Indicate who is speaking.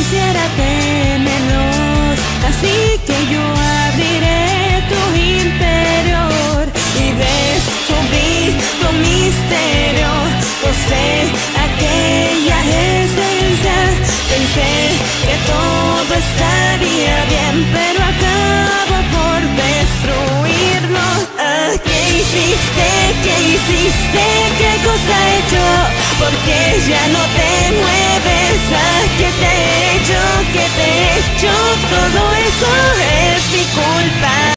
Speaker 1: quisiera tenerlos, así que yo abriré tu interior y descubrí tu misterio. Posee aquella esencia, pensé que todo estaría bien, pero acabo por destruirlo. ¿Qué hiciste? ¿Qué hiciste? ¿Qué cosa he hecho? Porque ya no te mueves. ¿Qué te he hecho? ¿Qué te he hecho? Todo eso